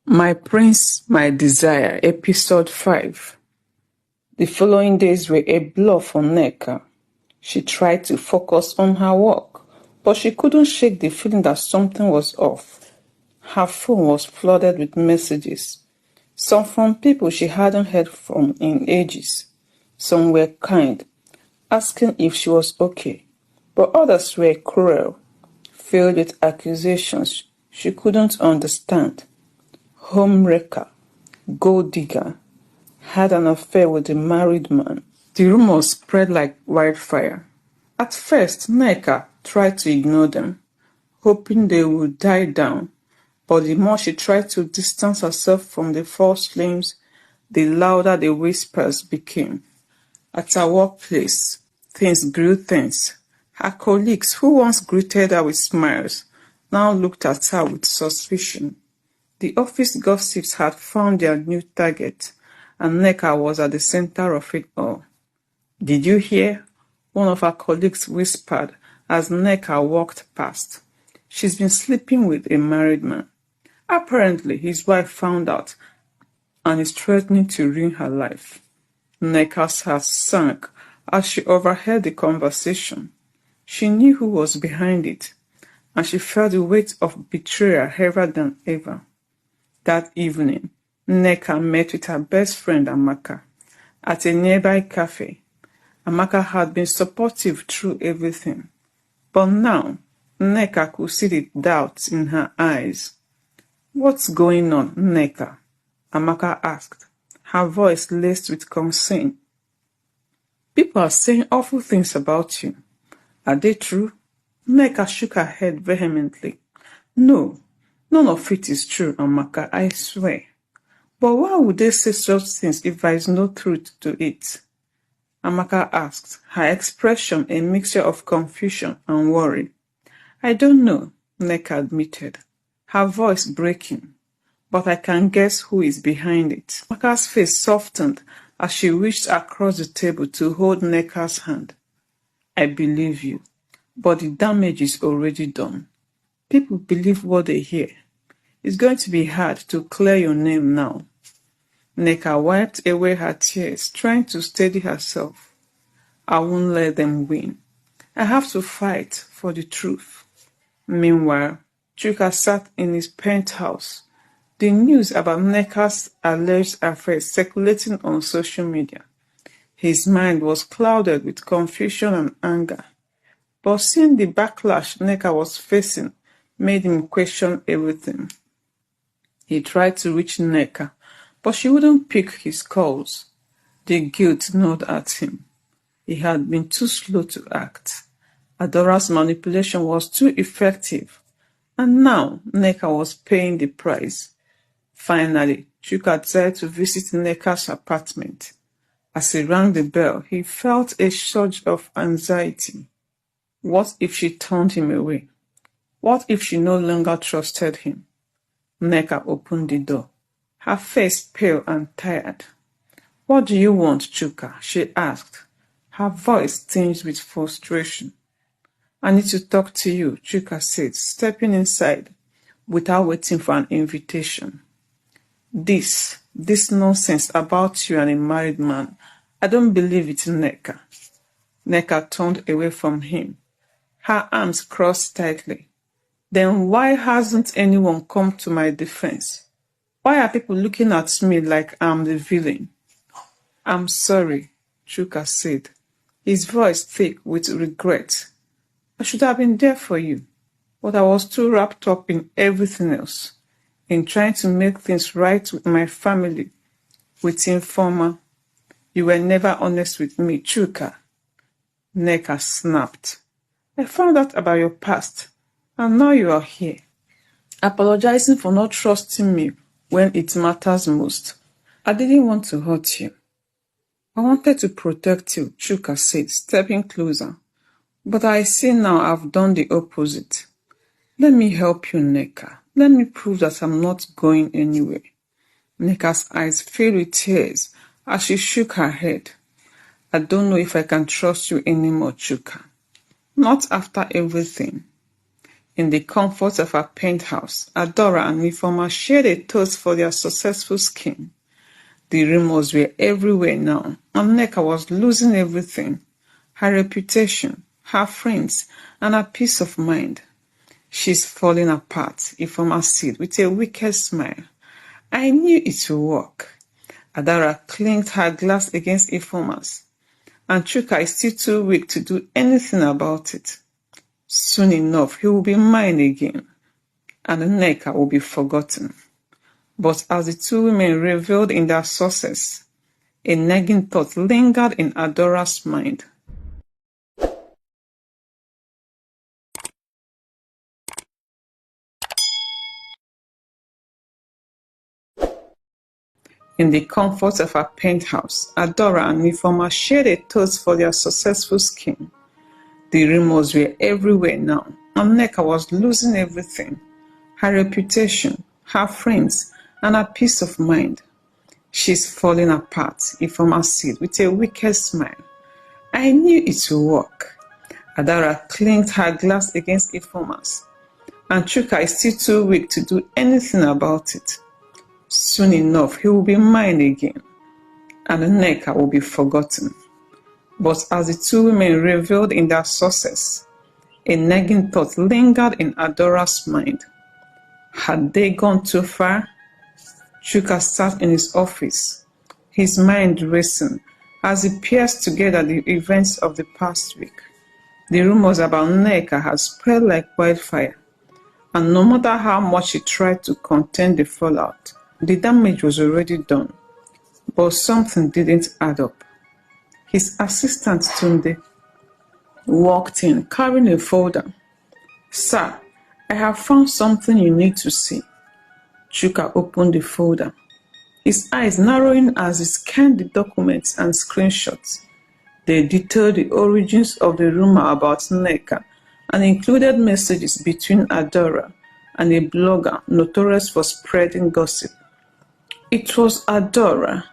My Prince, My Desire, Episode 5. The following days were a blur for Nneka. She tried to focus on her work, but she couldn't shake the feeling that something was off. Her phone was flooded with messages, some from people she hadn't heard from in ages. Some were kind, asking if she was okay, but others were cruel, filled with accusations she couldn't understand. Homewrecker, gold digger, had an affair with a married man. The rumors spread like wildfire. At first, Nneka tried to ignore them, hoping they would die down, but the more she tried to distance herself from the false claims, the louder the whispers became. At her workplace, things grew tense. Her colleagues, who once greeted her with smiles, now looked at her with suspicion. The office gossips had found their new target, and Nneka was at the center of it all. "Did you hear?" one of her colleagues whispered as Nneka walked past. "She's been sleeping with a married man. Apparently, his wife found out and is threatening to ruin her life." Nneka's heart sank as she overheard the conversation. She knew who was behind it, and she felt the weight of betrayal heavier than ever. That evening, Nneka met with her best friend Amaka at a nearby cafe. Amaka had been supportive through everything, but now Nneka could see the doubts in her eyes. "What's going on, Nneka?" Amaka asked, her voice laced with concern. "People are saying awful things about you. Are they true?" Nneka shook her head vehemently. "No, none of it is true, Amaka, I swear. But why would they say such things if there is no truth to it?" Amaka asked, her expression a mixture of confusion and worry. "I don't know," Nneka admitted, her voice breaking. "But I can guess who is behind it." Amaka's face softened as she reached across the table to hold Nneka's hand. "I believe you, but the damage is already done. People believe what they hear. It's going to be hard to clear your name now." Nneka wiped away her tears, trying to steady herself. "I won't let them win. I have to fight for the truth." Meanwhile, Chuka sat in his penthouse, the news about Nneka's alleged affair circulating on social media. His mind was clouded with confusion and anger, but seeing the backlash Nneka was facing made him question everything. He tried to reach Nneka, but she wouldn't pick his calls. The guilt gnawed at him. He had been too slow to act. Adora's manipulation was too effective, and now Nneka was paying the price. Finally, Chuka decided to visit Nneka's apartment. As he rang the bell, he felt a surge of anxiety. What if she turned him away? What if she no longer trusted him? Nneka opened the door, her face pale and tired. "What do you want, Chuka?" she asked, her voice tinged with frustration. "I need to talk to you," Chuka said, stepping inside without waiting for an invitation. This nonsense about you and a married man, I don't believe it, Nneka." Nneka turned away from him, her arms crossed tightly. "Then why hasn't anyone come to my defense? Why are people looking at me like I'm the villain?" "I'm sorry," Chuka said, his voice thick with regret. "I should have been there for you, but I was too wrapped up in everything else, in trying to make things right with my family, with Informa. You were never honest with me, Chuka." Nneka snapped. "I found out about your past, and now you are here, apologizing for not trusting me when it matters most. I didn't want to hurt you. I wanted to protect you," Chuka said, stepping closer. "But I see now I've done the opposite. Let me help you, Nneka. Let me prove that I'm not going anywhere." Nneka's eyes filled with tears as she shook her head. "I don't know if I can trust you anymore, Chuka. Not after everything." In the comfort of her penthouse, Adora and Ifeoma shared a toast for their successful scheme. The rumors were everywhere now, and Nneka was losing everything: her reputation, her friends, and her peace of mind. "She's falling apart," Ifeoma said with a wicked smile. "I knew it would work." Adara clinked her glass against Ifeoma's, and Chuka is still too weak to do anything about it. Soon enough, he will be mine again, and Nneka will be forgotten. But as the two women revelled in their success, a nagging thought lingered in Adora's mind. In the comfort of her penthouse, Adora and Ifeoma shared a toast for their successful scheme. The rumors were everywhere now, and Nneka was losing everything: her reputation, her friends, and her peace of mind. "She's falling apart," Ifeoma said with a wicked smile. "I knew it would work." Adara clinked her glass against Ifeoma's, and Chuka is still too weak to do anything about it. Soon enough, he will be mine again, and Nneka will be forgotten. But as the two women revelled in their success, a nagging thought lingered in Adora's mind. Had they gone too far? Chuka sat in his office, his mind racing as he pieced together the events of the past week. The rumors about Nneka had spread like wildfire, and no matter how much he tried to contain the fallout, the damage was already done. But something didn't add up. His assistant Tunde walked in carrying a folder. "Sir, I have found something you need to see." Chuka opened the folder, his eyes narrowing as he scanned the documents and screenshots. They detailed the origins of the rumor about Nneka and included messages between Adora and a blogger notorious for spreading gossip. "It was Adora,"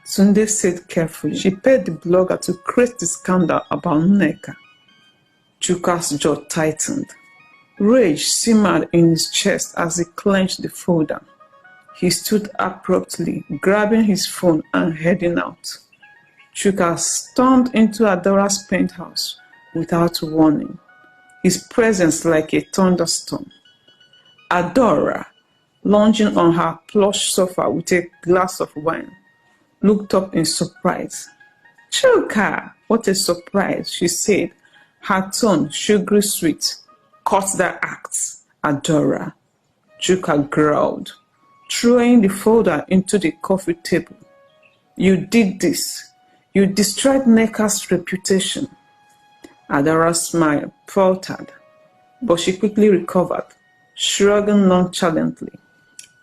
Tunde said carefully. "She paid the blogger to create the scandal about Nneka." Chuka's jaw tightened. Rage simmered in his chest as he clenched the folder. He stood abruptly, grabbing his phone and heading out. Chuka stormed into Adora's penthouse without warning, his presence like a thunderstorm. Adora, lounging on her plush sofa with a glass of wine, looked up in surprise. "Chuka, what a surprise," she said, her tone sugary sweet. "Cut that act, Adora," Chuka growled, throwing the folder into the coffee table. "You did this. You destroyed Nneka's reputation." Adora's smile faltered, but she quickly recovered, shrugging nonchalantly.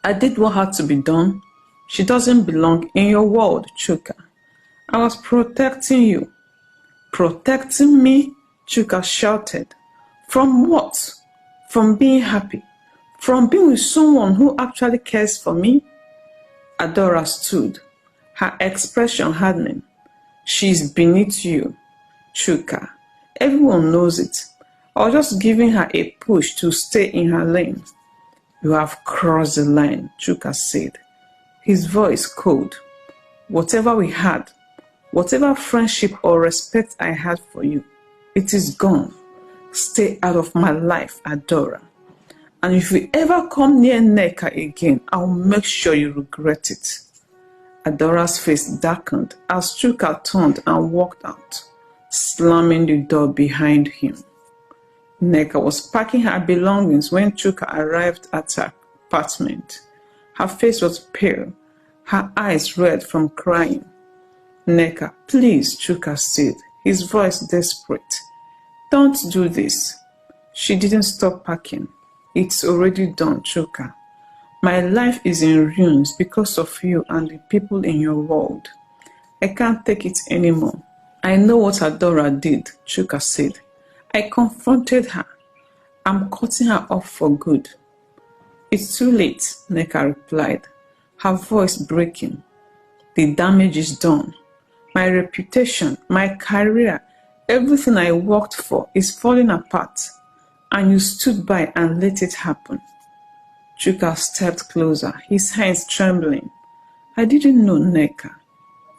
"I did what had to be done. She doesn't belong in your world, Chuka. I was protecting you." "Protecting me?" Chuka shouted. "From what? From being happy? From being with someone who actually cares for me?" Adora stood, her expression hardening. "She's beneath you, Chuka. Everyone knows it. I was just giving her a push to stay in her lane." "You have crossed the line," Chuka said, his voice cold. "Whatever we had, whatever friendship or respect I had for you, it is gone. Stay out of my life, Adora. And if you ever come near Nneka again, I'll make sure you regret it." Adora's face darkened as Chuka turned and walked out, slamming the door behind him. Nneka was packing her belongings when Chuka arrived at her apartment. Her face was pale, her eyes red from crying. "Nneka, please," Chuka said, his voice desperate. "Don't do this." She didn't stop packing. "It's already done, Chuka. My life is in ruins because of you and the people in your world. I can't take it anymore." "I know what Adora did," Chuka said. "I confronted her. I'm cutting her off for good." "It's too late," Nneka replied, her voice breaking. "The damage is done. My reputation, my career, everything I worked for is falling apart. and you stood by and let it happen. Chuka stepped closer, his hands trembling. I didn't know, Nneka.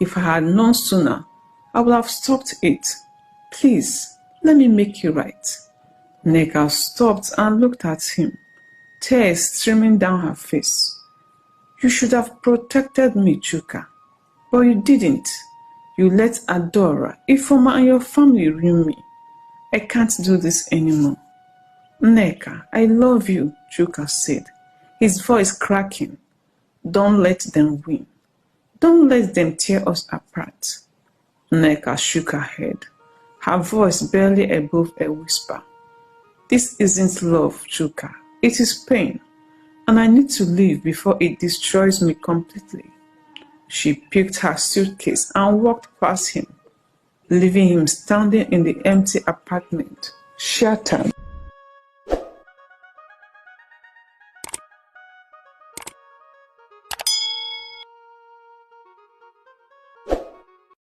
If I had known sooner, I would have stopped it. Please, let me make you right. Nneka stopped and looked at him, tears streaming down her face. You should have protected me, Chuka. But you didn't. You let Adora, Ifoma, and your family ruin me. I can't do this anymore. Nneka, I love you, Chuka said, his voice cracking. Don't let them win. Don't let them tear us apart. Nneka shook her head, her voice barely above a whisper. This isn't love, Chuka. It is pain, and I need to leave before it destroys me completely. She picked her suitcase and walked past him, leaving him standing in the empty apartment, shattered.